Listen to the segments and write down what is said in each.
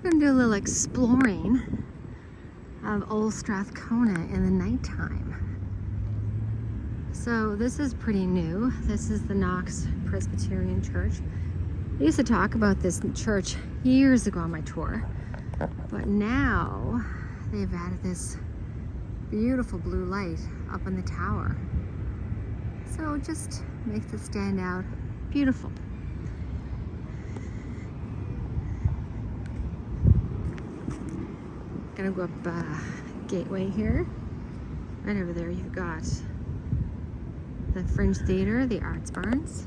We're gonna do a little exploring of Old Strathcona in the nighttime. So this is pretty new. This is the Knox Presbyterian Church. I used to talk about this church years ago on my tour, but now they've added this beautiful blue light up in the tower. So it just makes it stand out beautiful. Gonna go up Gateway here. Right over there you've got the Fringe Theatre, the Arts Barns.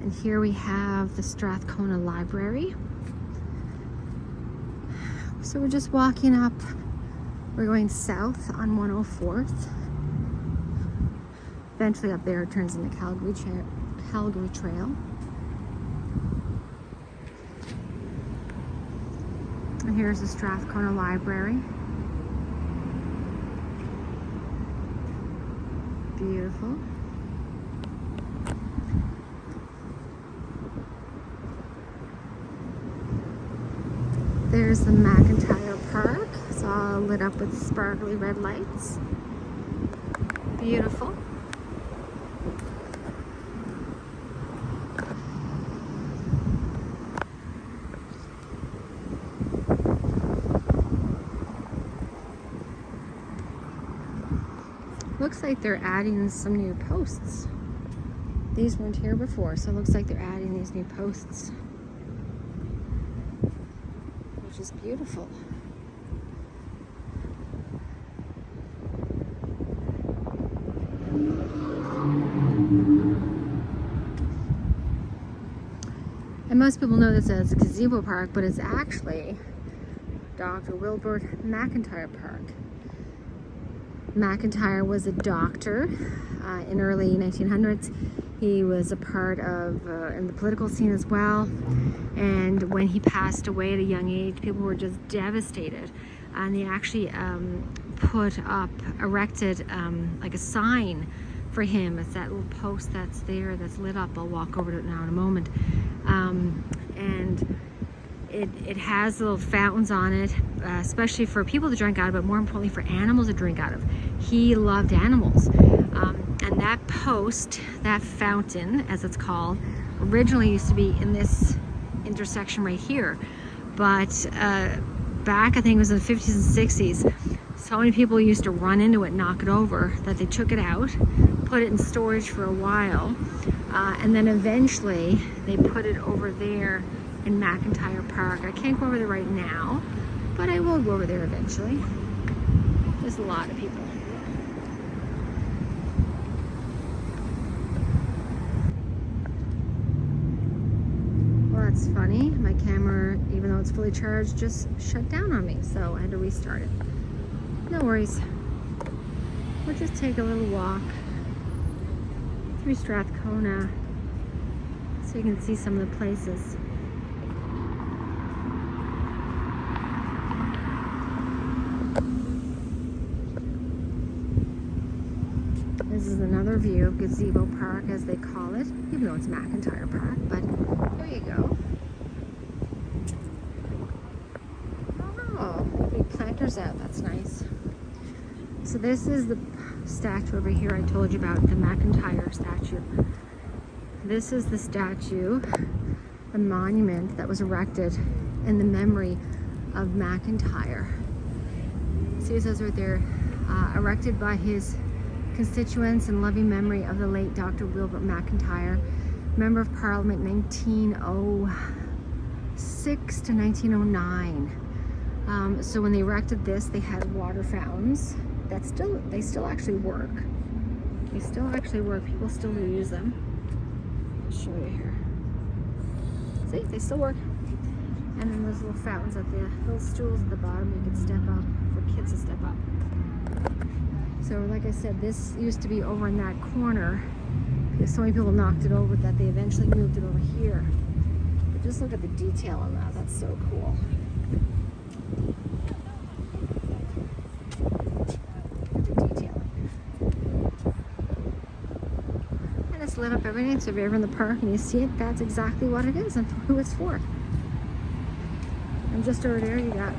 And here we have the Strathcona Library. So we're just walking up. We're going south on 104th. Eventually up there it turns into Calgary Trail. And here's the Strathcona Library. Beautiful. There's the McIntyre Park. It's all lit up with sparkly red lights. Beautiful. Looks like they're adding some new posts. These weren't here before, so it looks like they're adding these new posts, which is beautiful. And most people know this as a gazebo park, but it's actually Dr. Wilbert McIntyre Park. McIntyre was a doctor in early 1900s. He was a part of in the political scene as well. And when he passed away at a young age, people were just devastated. And they actually erected like a sign for him. It's that little post that's there, that's lit up. I'll walk over to it now in a moment. And it has little fountains on it, especially for people to drink out of, but more importantly for animals to drink out of. He loved animals. And that post, that fountain, as it's called, originally used to be in this intersection right here. But back, I think it was in the 50s and 60s, so many people used to run into it, knock it over, that they took it out, put it in storage for a while, and then eventually they put it over there in McIntyre Park. I can't go over there right now, but I will go over there eventually. There's a lot of people. Well, that's funny. My camera, even though it's fully charged, just shut down on me, so I had to restart it. No worries. We'll just take a little walk through Strathcona so you can see some of the places. This is another view of Gazebo Park, as they call it, even though it's McIntyre Park, but there you go. Oh, big planters out, that's nice. So this is the statue over here I told you about, the McIntyre statue. This is the statue, the monument that was erected in the memory of McIntyre. See, it says right there, erected by his constituents in loving memory of the late Dr. Wilbert McIntyre, Member of Parliament 1906 to 1909. So when they erected this, they had water fountains that they still actually work. They still actually work. People still use them. I'll show you here. See, they still work. And then those little fountains at the little stools at the bottom, you can step up for kids to step up. So like I said, this used to be over in that corner because so many people knocked it over that they eventually moved it over here. But just look at the detail on that. That's so cool. The detailing. And it's lit up every night, so if you're ever in the park and you see it, that's exactly what it is and who it's for. And just over there, you got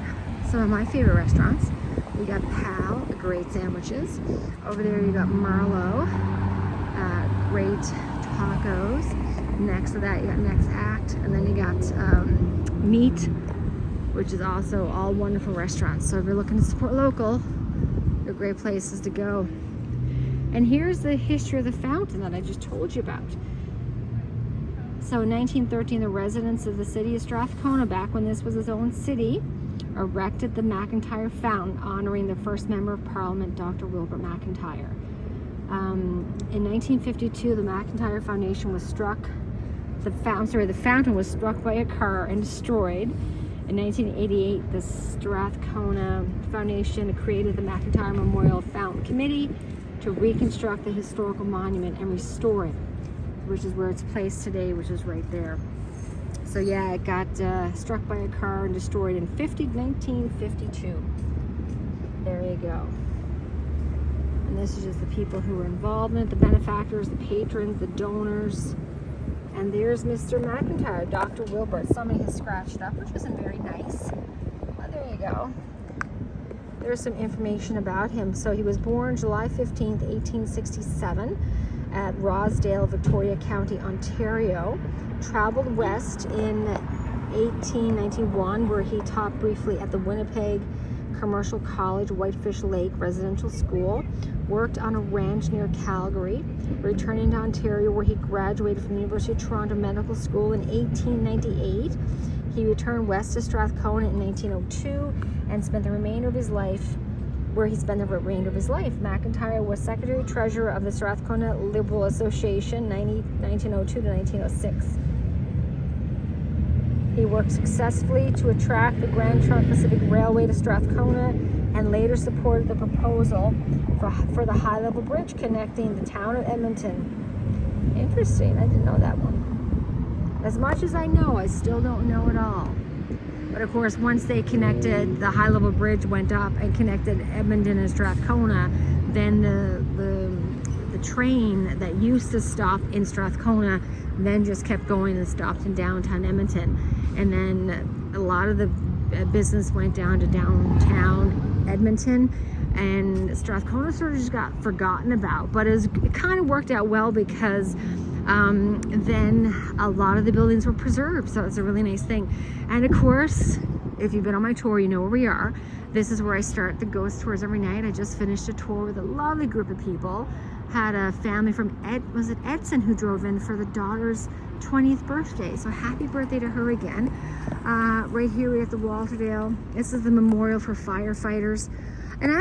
some of my favorite restaurants. You got Pal, great sandwiches. Over there, you got Merlot, great tacos. Next to that, you got Next Act, and then you got Meat, which is also all wonderful restaurants. So if you're looking to support local, they're great places to go. And here's the history of the fountain that I just told you about. So in 1913, the residents of the city of Strathcona, back when this was its own city, erected the McIntyre Fountain, honoring the first member of Parliament, Dr. Wilbur McIntyre. In 1952, the McIntyre Foundation was struck. The fountain was struck by a car and destroyed. In 1988, the Strathcona Foundation created the McIntyre Memorial Fountain Committee to reconstruct the historical monument and restore it, which is where it's placed today, which is right there. So yeah, it got struck by a car and destroyed in 1952. There you go. And this is just the people who were involved in it, the benefactors, the patrons, the donors. And there's Mr. McIntyre, Dr. Wilbur. Somebody has scratched up, which isn't very nice. Well, there you go. There's some information about him. So he was born July 15th, 1867 at Rosedale, Victoria County, Ontario. Traveled west in 1891, where he taught briefly at the Winnipeg Commercial College, Whitefish Lake Residential School. Worked on a ranch near Calgary, returning to Ontario, where he graduated from the University of Toronto Medical School in 1898. He returned west to Strathcona in 1902 and spent the remainder of his life where he spent the remainder of his life. McIntyre was Secretary Treasurer of the Strathcona Liberal Association 1902 to 1906. He worked successfully to attract the Grand Trunk Pacific Railway to Strathcona and later supported the proposal for the high-level bridge connecting the town of Edmonton. Interesting, I didn't know that one. As much as I know, I still don't know it all. But of course, once they connected, the high-level bridge went up and connected Edmonton and Strathcona, then the train that used to stop in Strathcona then just kept going and stopped in downtown Edmonton. And then a lot of the business went down to downtown Edmonton, and Strathcona sort of just got forgotten about. But it kind of worked out well because then a lot of the buildings were preserved, so it's a really nice thing. And of course, if you've been on my tour, you know where we are. This is where I start the ghost tours every night. I just finished a tour with a lovely group of people. Had a family from Edson who drove in for the daughter's 20th birthday. So happy birthday to her again. Right here we have the Walterdale. This is the memorial for firefighters. And I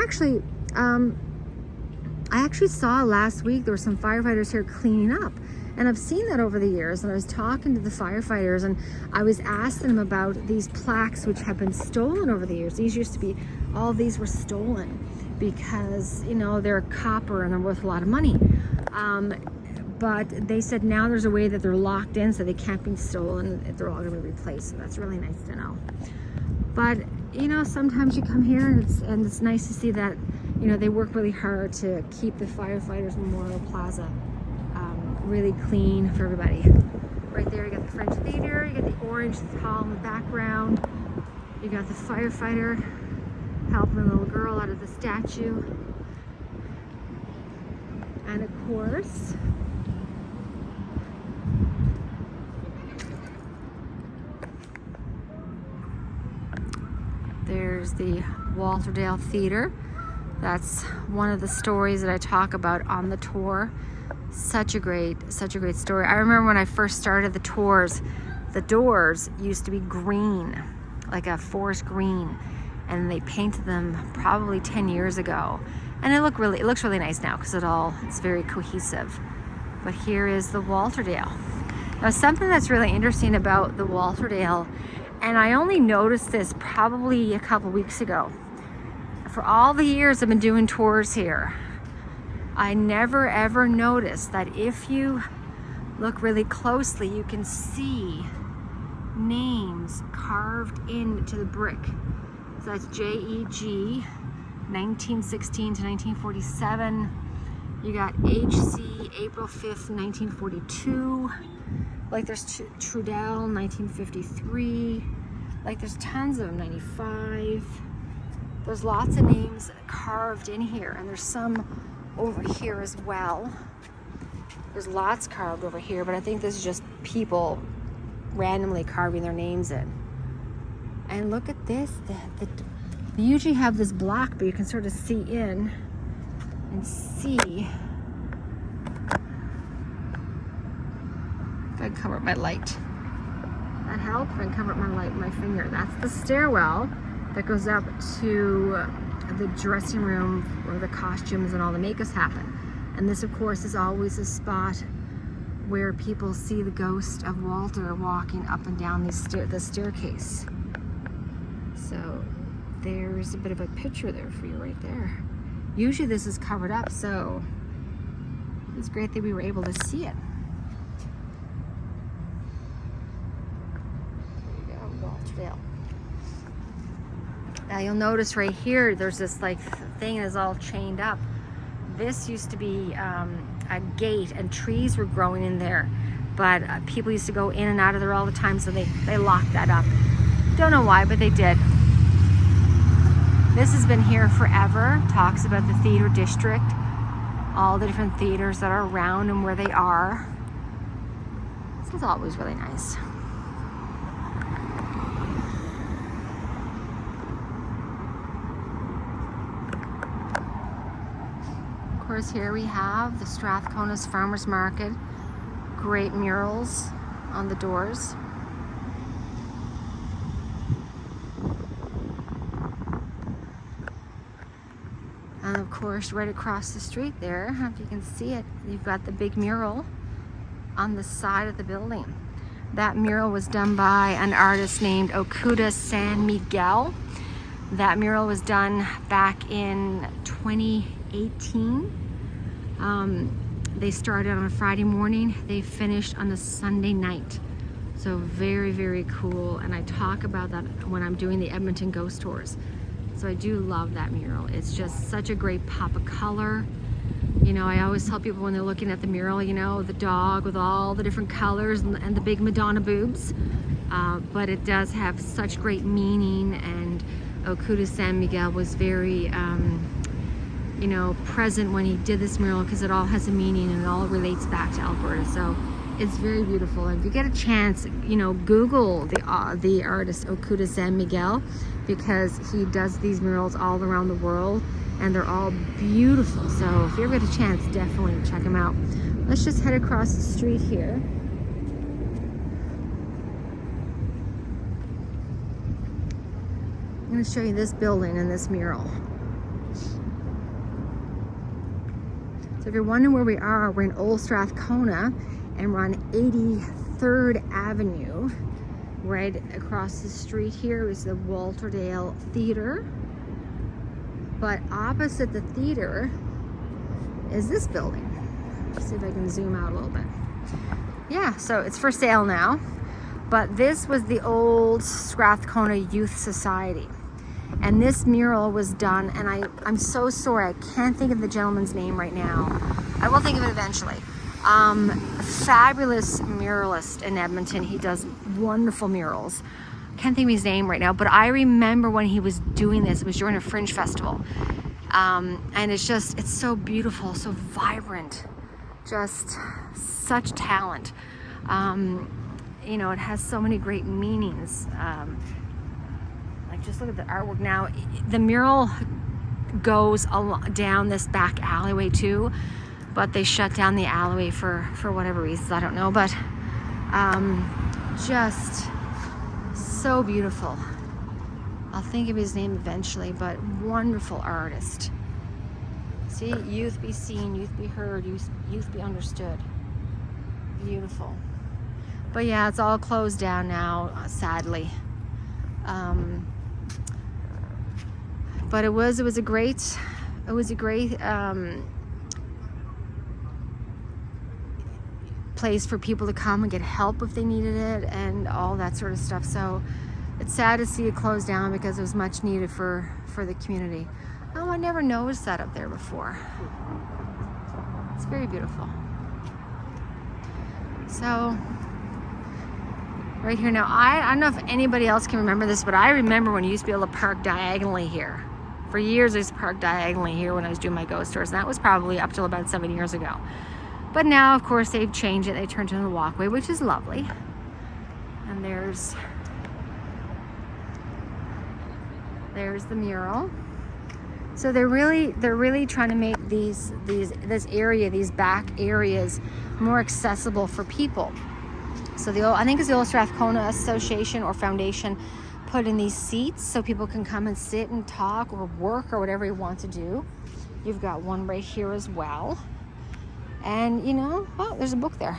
actually saw last week there were some firefighters here cleaning up. And I've seen that over the years, and I was talking to the firefighters and I was asking them about these plaques which have been stolen over the years. These used to be, all of these were stolen because, you know, they're copper and they're worth a lot of money. But they said now there's a way that they're locked in so they can't be stolen. They're all going to be replaced, so that's really nice to know. But, you know, sometimes you come here and it's nice to see that, you know, they work really hard to keep the Firefighters Memorial Plaza really clean for everybody. Right there, you got the French Theater, you got the orange hall in the background, you got the firefighter helping a little girl out of the statue, and of course, there's the Walterdale Theater. That's one of the stories that I talk about on the tour. Such a great story. I remember when I first started the tours, the doors used to be green, like a forest green, and they painted them probably 10 years ago. And it looks really nice now because it's very cohesive. But here is the Walterdale. Now, something that's really interesting about the Walterdale, and I only noticed this probably a couple weeks ago. For all the years I've been doing tours here, I never ever noticed that if you look really closely, you can see names carved into the brick. So that's J.E.G. 1916 to 1947. You got H.C. April 5th, 1942. Like there's Trudell, 1953. Like there's tons of them, 95. There's lots of names carved in here, and there's some over here as well. There's lots carved over here, but I think this is just people randomly carving their names in. And look at this. They usually have this black, but you can sort of see in and see. If I can cover up my light. That help? If I can cover up my light with my finger. That's the stairwell that goes up to the dressing room where the costumes and all the makeups happen. And this, of course, is always a spot where people see the ghost of Walter walking up and down the staircase. So there's a bit of a picture there for you right there. Usually this is covered up, so it's great that we were able to see it. There you go, Walterdale. Now you'll notice right here, there's this like thing that's all chained up. This used to be a gate, and trees were growing in there, but people used to go in and out of there all the time, so they locked that up. Don't know why, but they did. This has been here forever. Talks about the theater district, all the different theaters that are around and where they are. This is always really nice. Of course, here we have the Strathcona's Farmers Market. Great murals on the doors. And of course, right across the street there, I don't know if you can see it, you've got the big mural on the side of the building. That mural was done by an artist named Okuda San Miguel. That mural was done back in 2018. They started on a Friday morning, they finished on a Sunday night. So very, very cool. And I talk about that when I'm doing the Edmonton ghost tours. So I do love that mural. It's just such a great pop of color. You know, I always tell people when they're looking at the mural, you know, the dog with all the different colors and the big Madonna boobs. But it does have such great meaning, and Okuda San Miguel was very, you know, present when he did this mural, because it all has a meaning and it all relates back to Alberta. So it's very beautiful. And if you get a chance, you know, Google the artist Okuda San Miguel, because he does these murals all around the world and they're all beautiful. So if you ever get a chance, definitely check him out. Let's just head across the street here. I'm going to show you this building and this mural. So if you're wondering where we are, we're in Old Strathcona, and we're on 83rd Avenue. Right across the street here is the Walterdale Theatre. But opposite the theater is this building. Let's see if I can zoom out a little bit. Yeah, so it's for sale now. But this was the Old Strathcona Youth Society. And this mural was done, and I'm so sorry, I can't think of the gentleman's name right now. I will think of it eventually. Fabulous muralist in Edmonton. He does wonderful murals. Can't think of his name right now, but I remember when he was doing this, it was during a Fringe festival. And it's so beautiful, so vibrant, just such talent. You know, it has so many great meanings. Like, just look at the artwork now. The mural goes down this back alleyway too, but they shut down the alleyway for whatever reasons, I don't know, but just so beautiful. I'll think of his name eventually, but wonderful artist. See, youth be seen, youth be heard, youth be understood. Beautiful. But yeah, it's all closed down now, sadly. But it was a great place for people to come and get help if they needed it and all that sort of stuff. So it's sad to see it close down, because it was much needed for the community. Oh, I never noticed that up there before. It's very beautiful. So right here. Now, I don't know if anybody else can remember this, but I remember when you used to be able to park diagonally here. For years, I used to park diagonally here when I was doing my ghost tours, and that was probably up till about 7 years ago. But now, of course, they've changed it. They turned it into a walkway, which is lovely. And there's the mural. So they're really trying to make this area, these back areas, more accessible for people. So I think it's the Old Strathcona Association or Foundation put in these seats so people can come and sit and talk or work or whatever you want to do. You've got one right here as well. And you know, oh, there's a book there.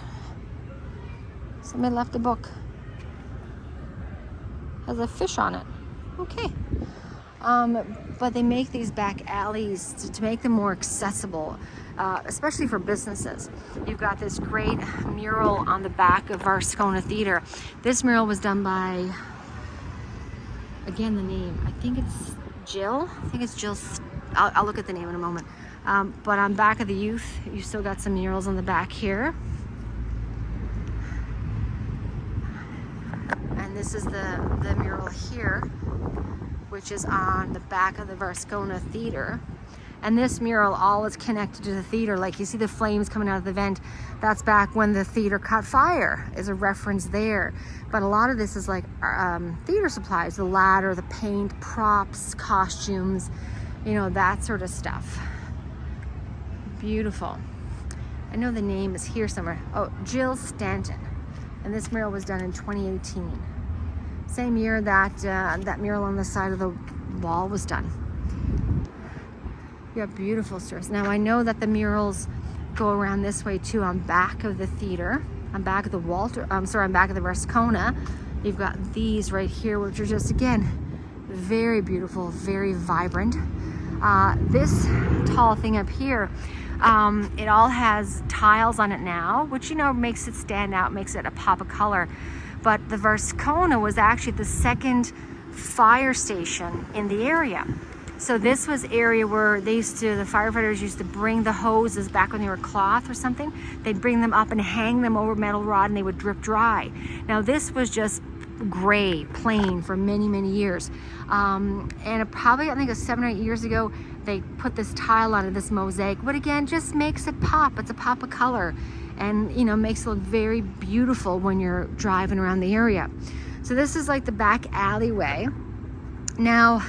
Somebody left a book. Has a fish on it. Okay. But they make these back alleys to make them more accessible, especially for businesses. You've got this great mural on the back of our Strathcona Theatre. This mural was done by, again, the name, I think it's Jill. I think it's Jill. I'll look at the name in a moment. But on back of the youth, you still got some murals on the back here. And this is the mural here, which is on the back of the Strathcona Theatre. And this mural all is connected to the theatre. Like you see the flames coming out of the vent. That's back when the theatre caught fire, is a reference there. But a lot of this is like theatre supplies, the ladder, the paint, props, costumes, you know, that sort of stuff. Beautiful. I know the name is here somewhere. Oh, Jill Stanton. And this mural was done in 2018. Same year that that mural on the side of the wall was done. You have beautiful stores. Now I know that the murals go around this way too, on back of the theater, on back of the on back of the Strathcona. You've got these right here, which are just, again, very beautiful, very vibrant. This tall thing up here, it all has tiles on it now, which, you know, makes it stand out, makes it a pop of color. But the Strathcona was actually the second fire station in the area. So this was area where the firefighters used to bring the hoses back when they were cloth or something. They'd bring them up and hang them over metal rod and they would drip dry. Now this was just gray, plain for many, many years. And it probably, I think it was 7 or 8 years ago, they put this tile onto this mosaic, but again, just makes it pop. It's a pop of color. And, you know, makes it look very beautiful when you're driving around the area. So this is like the back alleyway. Now,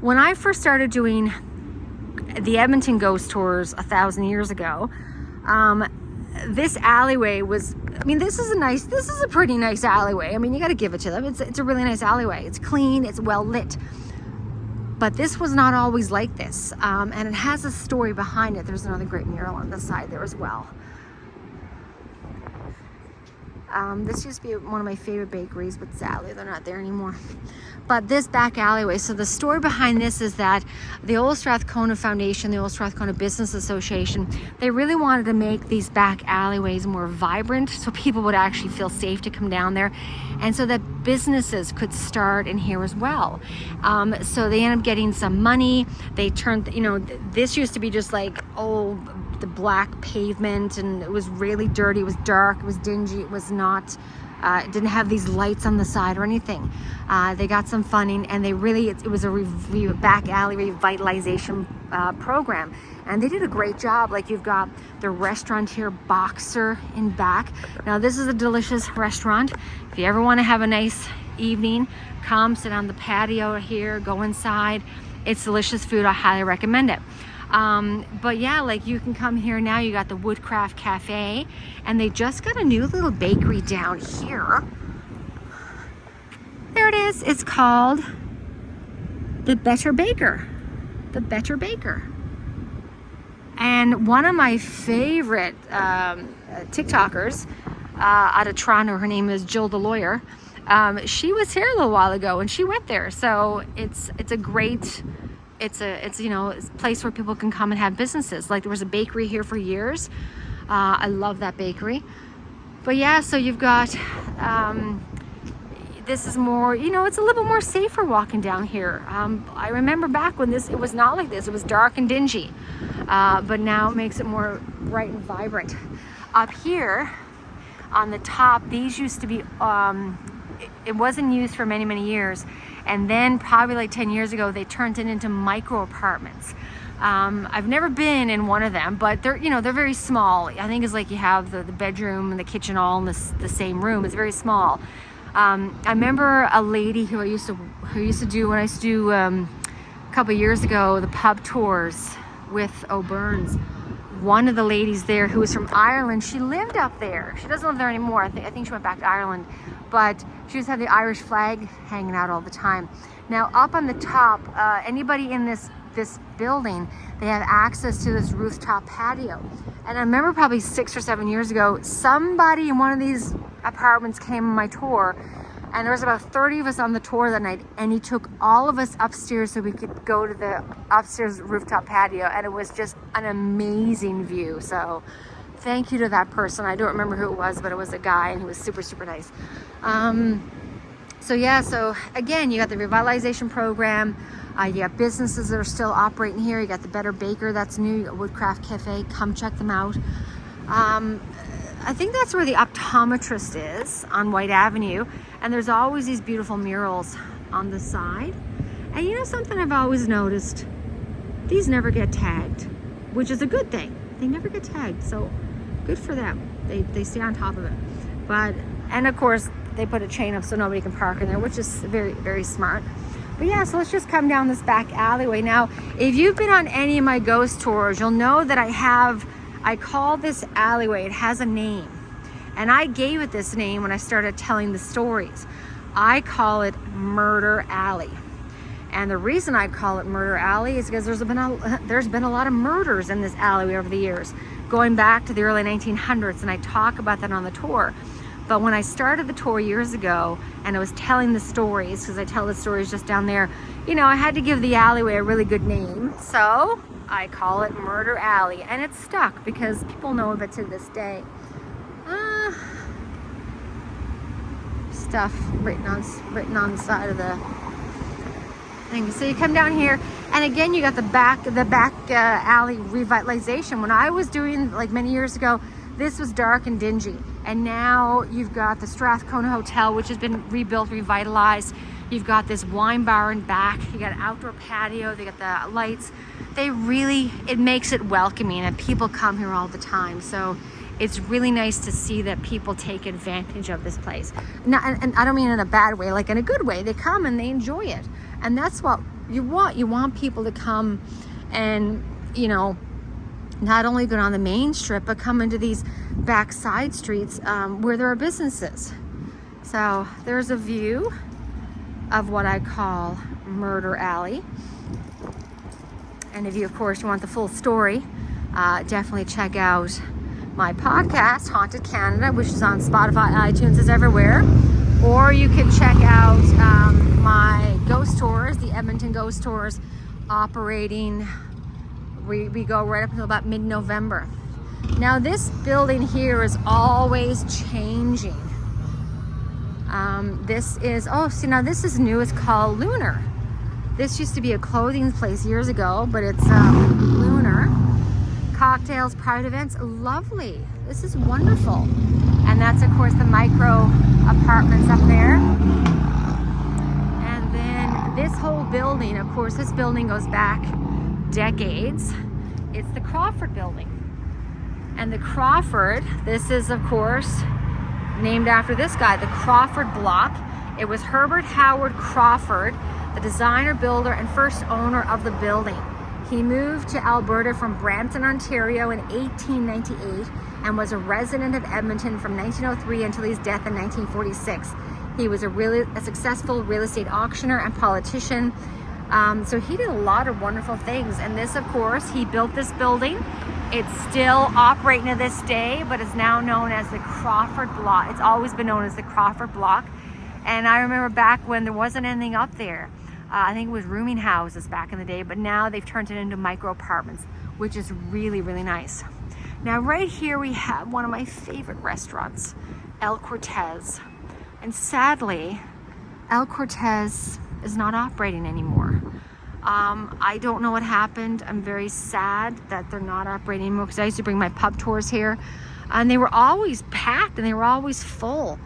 when I first started doing the Edmonton ghost tours 1,000 years ago, this alleyway was, I mean, this is a pretty nice alleyway. I mean, you got to give it to them. It's a really nice alleyway. It's clean, it's well lit. But this was not always like this. And it has a story behind it. There's another great mural on the side there as well. This used to be one of my favorite bakeries, but sadly they're not there anymore. But this back alleyway, so the story behind this is that the Old Strathcona Foundation, the Old Strathcona Business Association, they really wanted to make these back alleyways more vibrant so people would actually feel safe to come down there, and so that businesses could start in here as well. So they ended up getting some money. They turned, you know, this used to be just like old, the black pavement, and it was really dirty, it was dark, it was dingy, it was not, it didn't have these lights on the side or anything. They got some funding, and they really, it was a back alley revitalization program, and they did a great job. Like, you've got the restaurant here, Boxer, in back. Now this is a delicious restaurant. If you ever want to have a nice evening, come sit on the patio here, go inside. It's delicious food. I highly recommend it. But yeah, like, you can come here now. You got the Woodcraft Cafe, and they just got a new little bakery down here. There it is. It's called the Better Baker. The Better Baker. And one of my favorite TikTokers out of Toronto, her name is Jill the Lawyer. She was here a little while ago, and she went there. So it's a great. It's you know, it's a place where people can come and have businesses. Like, there was a bakery here for years. I love that bakery. But yeah, so you've got, this is more, you know, it's a little bit more safer walking down here. I remember back when it was not like this. It was dark and dingy. But now it makes it more bright and vibrant. Up here, On the top, these used to be, it wasn't used for many, many years. And then probably like 10 years ago, they turned it into micro apartments. I've never been in one of them, but they're, they're very small. I think it's like you have the bedroom and the kitchen all in the same room. It's very small. I remember a lady who used to do, when I used to do a couple of years ago, the pub tours with O'Byrne's. One of the ladies there who was from Ireland, she lived up there. She doesn't live there anymore. I think she went back to Ireland, but she just had the Irish flag hanging out all the time. Now up on the top, anybody in this building, they have access to this rooftop patio. And I remember probably 6 or 7 years ago, somebody in one of these apartments came on my tour, and there was about 30 of us on the tour that night, and he took all of us upstairs so we could go to the upstairs rooftop patio, and it was just an amazing view. So thank you to that person. I don't remember who it was, but it was a guy, and he was super, super nice. So yeah, so again, you got the revitalization program. You got businesses that are still operating here. You got the Better Baker, that's new. You got Woodcraft Cafe, come check them out. I think that's where the optometrist is on White Avenue. And there's always these beautiful murals on the side. And you know something I've always noticed? These never get tagged, which is a good thing. They never get tagged, so good for them. They stay on top of it. And of course, they put a chain up so nobody can park in there, which is very, very smart. But yeah, so let's just come down this back alleyway. Now, if you've been on any of my ghost tours, you'll know that I call this alleyway, it has a name. And I gave it this name when I started telling the stories. I call it Murder Alley. And the reason I call it Murder Alley is because there's been a lot of murders in this alleyway over the years, going back to the early 1900s, and I talk about that on the tour. But when I started the tour years ago and I was telling the stories, because I tell the stories just down there, I had to give the alleyway a really good name. So I call it Murder Alley, and it's stuck because people know of it to this day. Stuff written on the side of the thing. So you come down here, and again, you got the back alley revitalization. When I was doing, like many years ago, this was dark and dingy. And now you've got the Strathcona Hotel, which has been rebuilt, revitalized. You've got this wine bar in back. You got an outdoor patio. They got the lights. It makes it welcoming, and people come here all the time. So it's really nice to see that people take advantage of this place. Now, and I don't mean in a bad way, like in a good way. They come and they enjoy it. And that's what you want. You want people to come and, not only go on the main strip, but come into these back side streets where there are businesses. So there's a view of what I call Murder Alley. And if you, of course, want the full story, definitely check out my podcast, Haunted Canada, which is on Spotify, iTunes, is everywhere. Or you can check out my ghost tours, the Edmonton ghost tours, operating. We go right up until about mid-November. Now this building here is always changing. This is new. It's called Lunar. This used to be a clothing place years ago, but it's Lunar. Cocktails, private events, lovely. This is wonderful. And that's of course the micro apartments up there. And then this whole building, of course, this building goes back decades. It's the Crawford building. And the Crawford, this is of course named after this guy, the Crawford block. It was Herbert Howard Crawford, the designer, builder, and first owner of the building. He moved to Alberta from Brampton, Ontario in 1898 and was a resident of Edmonton from 1903 until his death in 1946. He was a successful real estate auctioneer and politician. So he did a lot of wonderful things. And this, of course, he built this building. It's still operating to this day, but is now known as the Crawford Block. It's always been known as the Crawford Block. And I remember back when there wasn't anything up there. I think it was rooming houses back in the day, but now they've turned it into micro apartments, which is really, really nice. Now right here we have one of my favorite restaurants, El Cortez. And sadly, El Cortez is not operating anymore. I don't know what happened. I'm very sad that they're not operating anymore because I used to bring my pub tours here. And they were always packed and they were always full.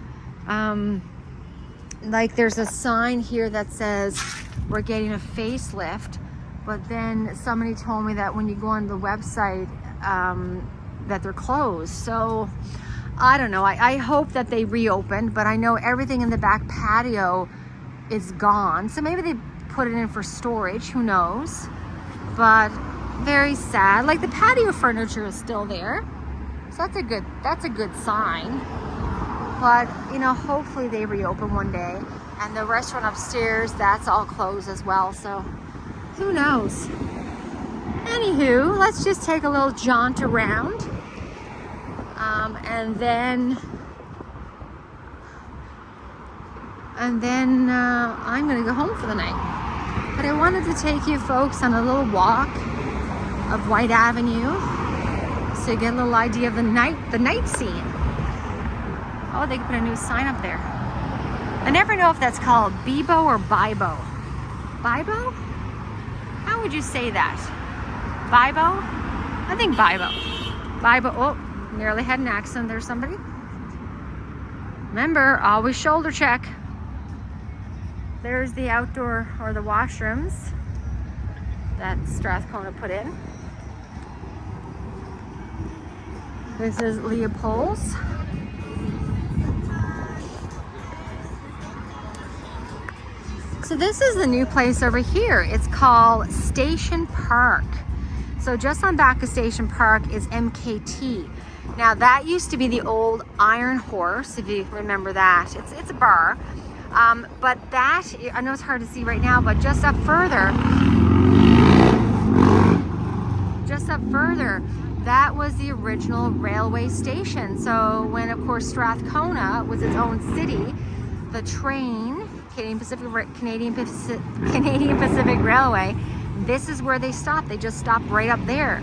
Like there's a sign here that says we're getting a facelift, but then somebody told me that when you go on the website that they're closed. So I don't know. I hope that they reopened, but I know everything in the back patio is gone. So maybe they put it in for storage, who knows? But very sad. Like the patio furniture is still there. So that's a good sign. But, you know, hopefully they reopen one day. And the restaurant upstairs, that's all closed as well. So who knows? Anywho, let's just take a little jaunt around. And then I'm gonna go home for the night. But I wanted to take you folks on a little walk of White Avenue so you get a little idea of the night scene. Oh, they could put a new sign up there. I never know if that's called Bibo or Bibo. Bibo? How would you say that? Bibo? I think Bibo. Bibo. Oh, nearly had an accident there, somebody. Remember, always shoulder check. There's the outdoor or the washrooms that Strathcona put in. This is Leopold's. So this is the new place over here. It's called Station Park. So just on back of Station Park is MKT. Now that used to be the old Iron Horse, if you remember that. It's a bar. But that, I know it's hard to see right now, but just up further, that was the original railway station. So when, of course, Strathcona was its own city, the train, Canadian Pacific Railway, this is where they stopped. They just stopped right up there.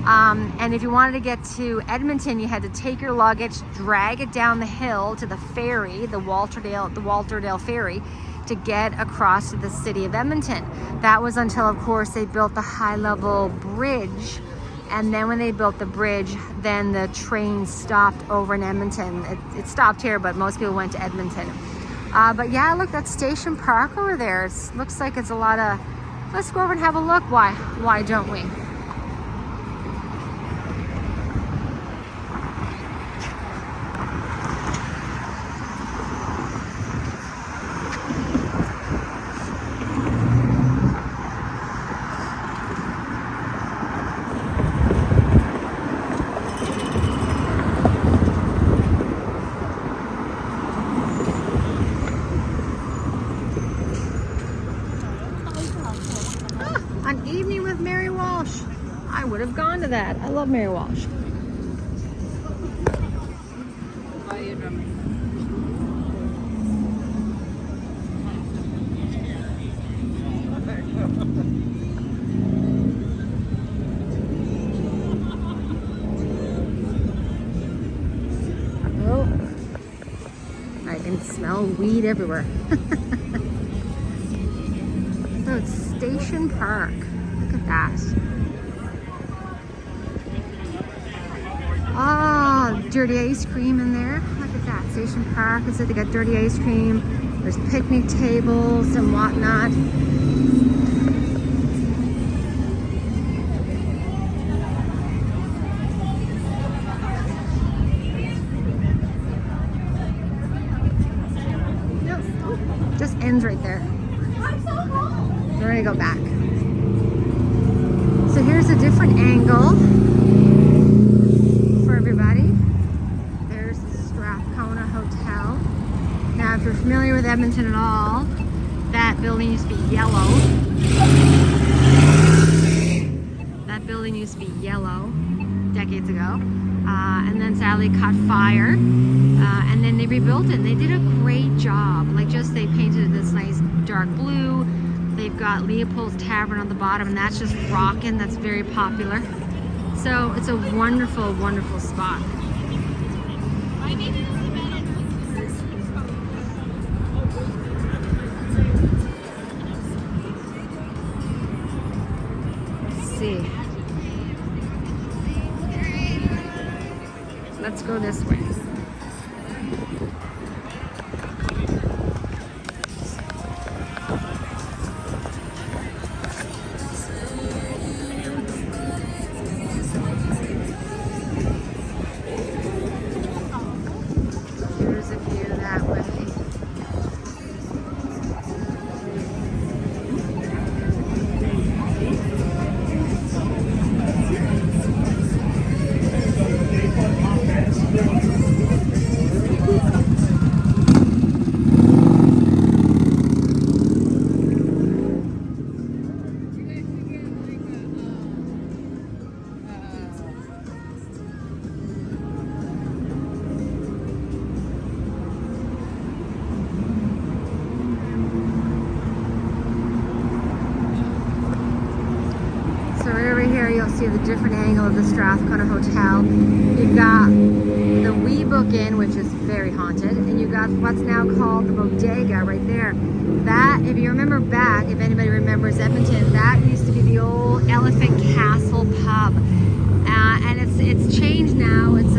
And if you wanted to get to Edmonton, you had to take your luggage, drag it down the hill to the ferry, the Walterdale ferry, to get across to the city of Edmonton. That was until, of course, they built the high-level bridge. And then when they built the bridge, then the train stopped over in Edmonton. It stopped here, but most people went to Edmonton. But yeah, look, that's Station Park over there. It looks like it's a lot of... Let's go over and have a look. Why don't we? An evening with Mary Walsh. I would have gone to that. I love Mary Walsh. Oh, I can smell weed everywhere. So it's Station Park. Look at that. Oh, dirty ice cream in there. Look at that. Station Park. It said they got dirty ice cream. There's picnic tables and whatnot. Nope. Oh, just ends right there. We're gonna go back. So here's a different angle for everybody. There's the Strathcona Hotel. Now, if you're familiar with Edmonton at all, that building used to be yellow. That building used to be yellow decades ago. And then sadly caught fire. And then they rebuilt it. And they did a great job. Like just they painted it this nice dark blue. They've got Leopold's Tavern on the bottom, and that's just rockin'. That's very popular. So it's a wonderful, wonderful spot. Let's see. Let's go this way. Here's a view that way. So right over here, you'll see the different angle of the Strathcona Hotel. You've got the Wee Book Inn, which is very haunted, and you've got what's now called the Bodega right there. That, if you remember back, if anybody remembers Edmonton, that used to be the old Elephant Castle pub, and it's changed now. It's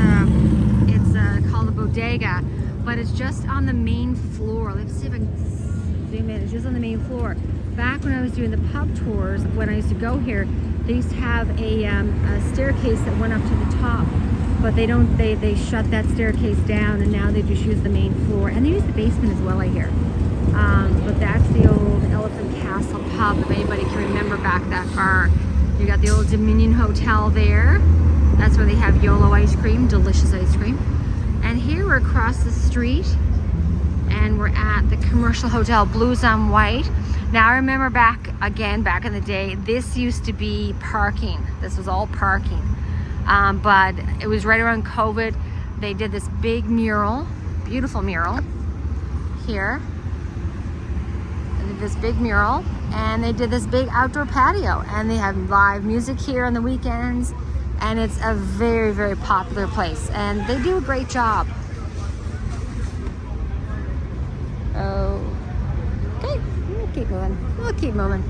called the Bodega, but it's just on the main floor. Let's see if I can zoom in. It's just on the main floor. Back when I was doing the pub tours, when I used to go here, they used to have a staircase that went up to the top, but they shut that staircase down, and now they just use the main floor, and they use the basement as well, I hear. But that's the old Elephant Castle pub, if anybody can remember back that far. You got the old Dominion Hotel there. That's where they have YOLO ice cream, delicious ice cream. And here we're across the street, and we're at the commercial hotel, Blues on White. Now I remember back in the day, this used to be parking. This was all parking. But it was right around COVID. They did this big mural, beautiful mural here. They did this big mural, and they did this big outdoor patio, and they have live music here on the weekends, and it's a very, very popular place, and they do a great job. Okay, we'll keep moving. We'll keep moving.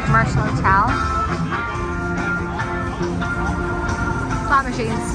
Commercial hotel. Slot machines.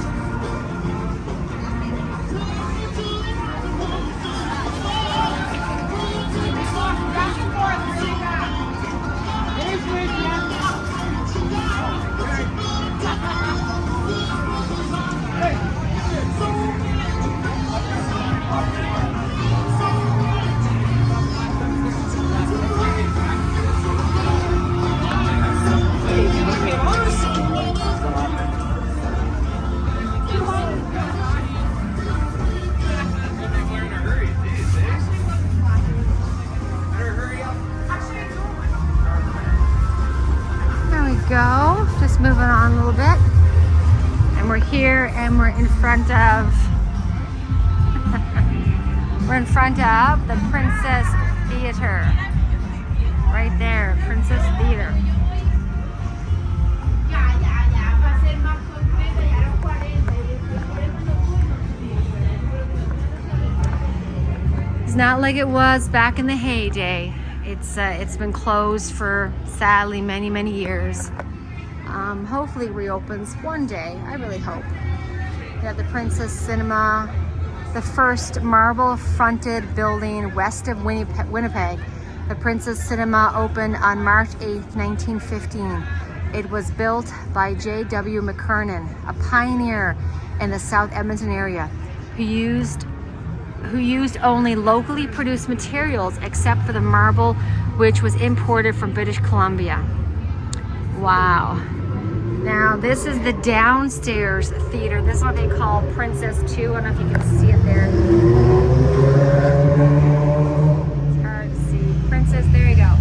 Go, just moving on a little bit, and we're here, and we're in front of the Princess Theater right there. Princess Theater. It's not like it was back in the heyday. It's been closed for, sadly, many, many years. Hopefully it reopens one day. I really hope. We have the Princess Cinema, the first marble-fronted building west of Winnipeg. The Princess Cinema opened on March 8th, 1915. It was built by J.W. McKernan, a pioneer in the South Edmonton area, who used only locally produced materials except for the marble, which was imported from British Columbia. Wow. Now this is the downstairs theater. This is what they call Princess 2. I don't know if you can see it there. It's hard to see. Princess, there you go.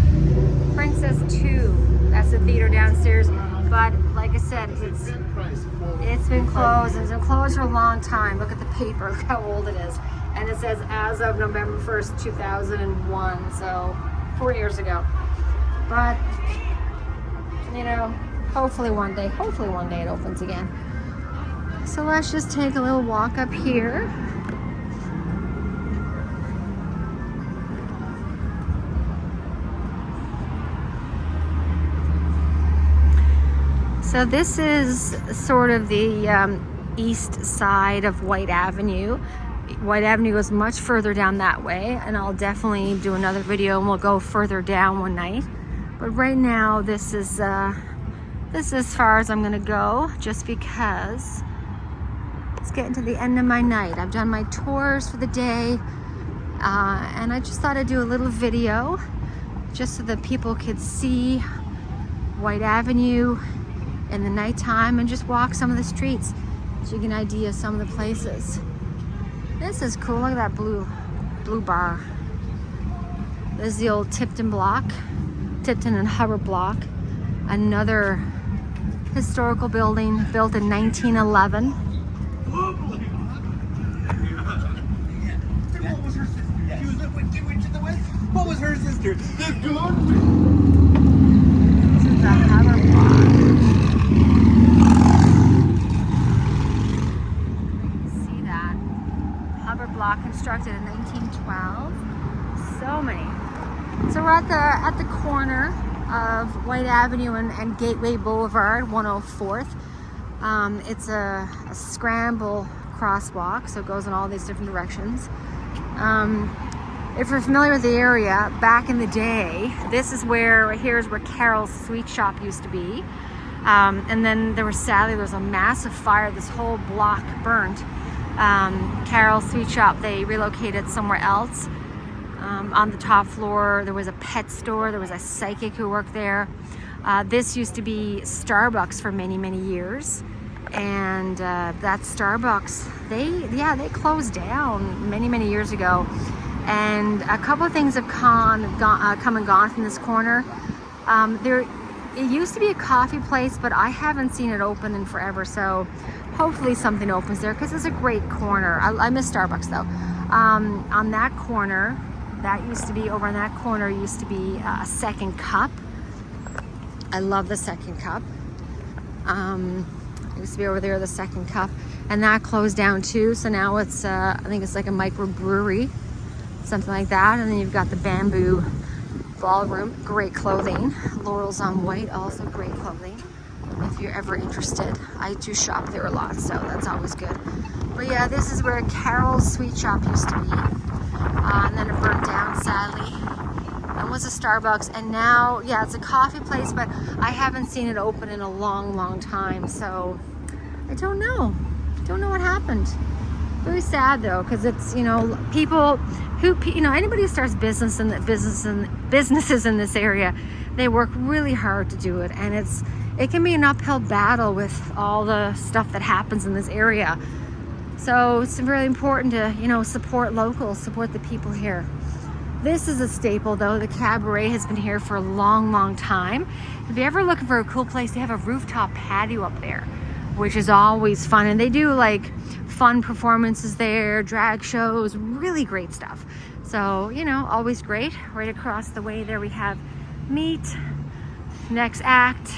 Princess 2. That's the theater downstairs. But like I said, it's been closed. It's been closed for a long time. Look at the paper. Look how old it is. And it says as of November 1st, 2001, so 4 years ago. But, you know, hopefully one day it opens again. So let's just take a little walk up here. So this is sort of the east side of White Avenue. White Avenue goes much further down that way, and I'll definitely do another video and we'll go further down one night. But right now, this is as far as I'm gonna go, just because it's getting to the end of my night. I've done my tours for the day, and I just thought I'd do a little video just so that people could see White Avenue in the nighttime and just walk some of the streets so you get an idea of some of the places. This is cool. Look at that blue bar. This is the old Tipton and Hubbard block. Another historical building built in 1911. What was her sister? This is the Hubbard block. Block constructed in 1912. So many. So we're at the corner of White Avenue and Gateway Boulevard, 104th. It's a scramble crosswalk, so it goes in all these different directions. If you're familiar with the area, back in the day, this is where, right here is where Carol's Sweet Shop used to be. And then there was a massive fire. This whole block burned. Carol's Sweet Shop, they relocated somewhere else. On the top floor, there was a pet store. There was a psychic who worked there. This used to be Starbucks for many, many years. And that Starbucks, they closed down many, many years ago. And a couple of things have come and gone from this corner. It used to be a coffee place, but I haven't seen it open in forever. So hopefully something opens there, because it's a great corner. I miss Starbucks though. On that corner, over on that corner used to be a Second Cup. I love the Second Cup. It used to be over there, the Second Cup, and that closed down too. So now it's, I think it's like a microbrewery, something like that. And then you've got the Bamboo Ballroom, great clothing. Laurel's on White, also great clothing. If you're ever interested, I do shop there a lot, so that's always good. But yeah, this is where Carol's Sweet Shop used to be, and then it burned down sadly. It was a Starbucks, and now, yeah, it's a coffee place, but I haven't seen it open in a long, long time, so I don't know what happened. Very sad though, because it's, people who, anybody who starts businesses in this area, they work really hard to do it, and it can be an uphill battle with all the stuff that happens in this area. So it's really important to, support locals, support the people here. This is a staple though. The cabaret has been here for a long, long time. If you're ever looking for a cool place, they have a rooftop patio up there, which is always fun. And they do like fun performances there, drag shows, really great stuff. So, always great. Right across the way there we have Meat, Next Act,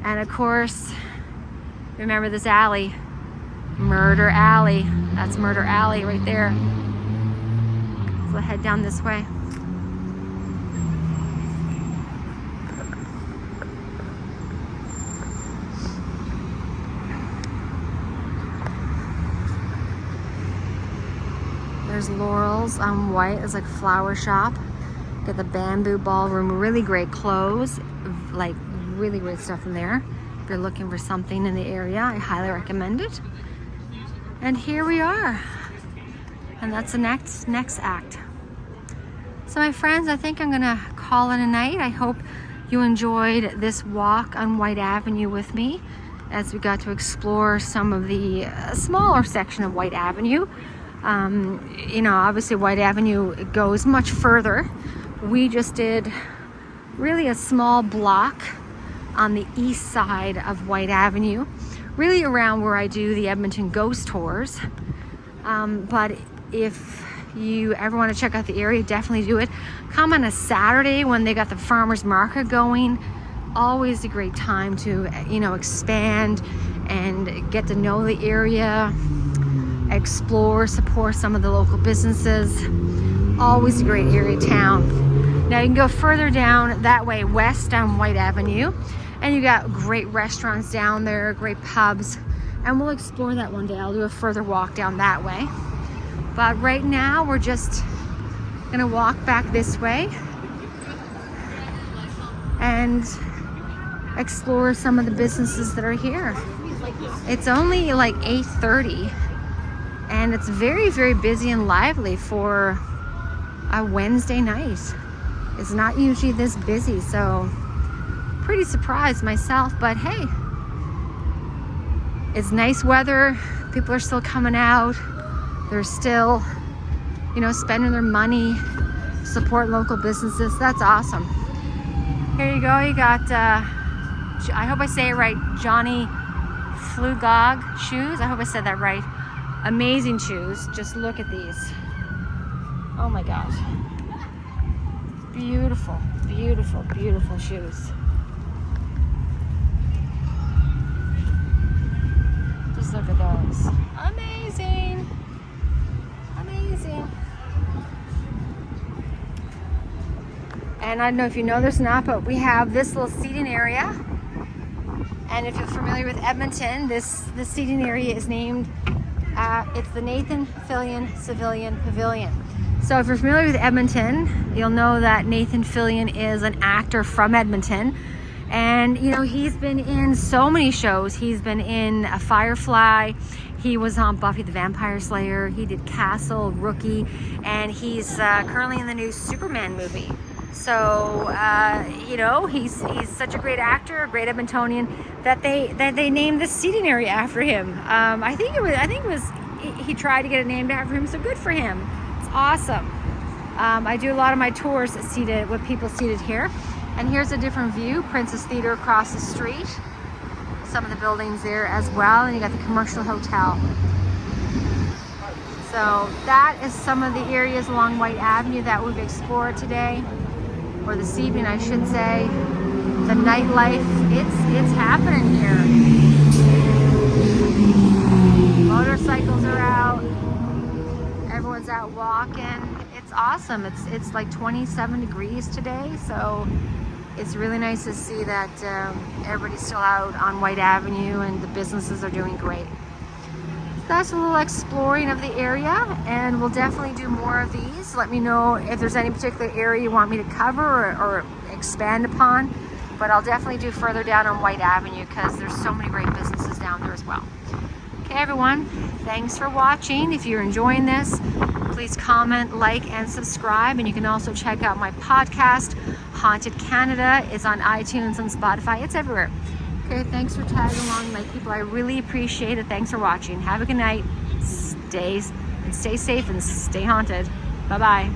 and of course, remember this alley, Murder Alley. That's Murder Alley right there. So we'll head down this way. There's Laurel's on White. It's like a flower shop. Got the Bamboo Ballroom, really great clothes, like really great stuff in there. If you're looking for something in the area, I highly recommend it. And here we are. And that's the next act. So my friends, I think I'm gonna call it a night. I hope you enjoyed this walk on White Avenue with me as we got to explore some of the smaller section of White Avenue. Obviously White Avenue goes much further. We just did really a small block on the east side of White Avenue, really around where I do the Edmonton ghost tours. But if you ever want to check out the area, definitely do it. Come on a Saturday when they got the farmers market going. Always a great time to, expand and get to know the area, explore, support some of the local businesses. Always a great area town. Now you can go further down that way west on White Avenue, and you got great restaurants down there, great pubs, and we'll explore that one day. I'll do a further walk down that way. But right now we're just gonna walk back this way and explore some of the businesses that are here. It's only like 8:30 and it's very, very busy and lively for a Wednesday night. It's not usually this busy, so pretty surprised myself, but hey, it's nice weather. People are still coming out. They're still, you know, spending their money, support local businesses. That's awesome. Here you go. You got, I hope I say it right, Johnny Flugog shoes. I hope I said that right. Amazing shoes. Just look at these. Oh my gosh. Beautiful, beautiful, beautiful shoes. Just look at those. Amazing. Amazing. And I don't know if you know this or not, but we have this little seating area. And if you're familiar with Edmonton, this seating area is named, it's the Nathan Fillion Civilian Pavilion. So if you're familiar with Edmonton, you'll know that Nathan Fillion is an actor from Edmonton. And you know, he's been in so many shows. He's been in Firefly. He was on Buffy the Vampire Slayer. He did Castle, Rookie, and he's currently in the new Superman movie. So you know, he's such a great actor, a great Edmontonian, that they named the seating area after him. I think it was he tried to get it named after him. So good for him. It's awesome. I do a lot of my tours seated with people seated here. And here's a different view, Princess Theater across the street. Some of the buildings there as well, and you got the commercial hotel. So that is some of the areas along White Avenue that we've explored today, or this evening I should say. The nightlife, it's happening here. Motorcycles are out, everyone's out walking. It's awesome. It's like 27 degrees today, so it's really nice to see that everybody's still out on White Avenue and the businesses are doing great. That's a little exploring of the area, and we'll definitely do more of these. Let me know if there's any particular area you want me to cover or expand upon, but I'll definitely do further down on White Avenue because there's so many great businesses down there as well. Okay everyone, thanks for watching. If you're enjoying this, please comment, like, and subscribe. And you can also check out my podcast, Haunted Canada. It's on iTunes and Spotify. It's everywhere. Okay, thanks for tagging along, my people. I really appreciate it. Thanks for watching. Have a good night. Stay safe and stay haunted. Bye-bye.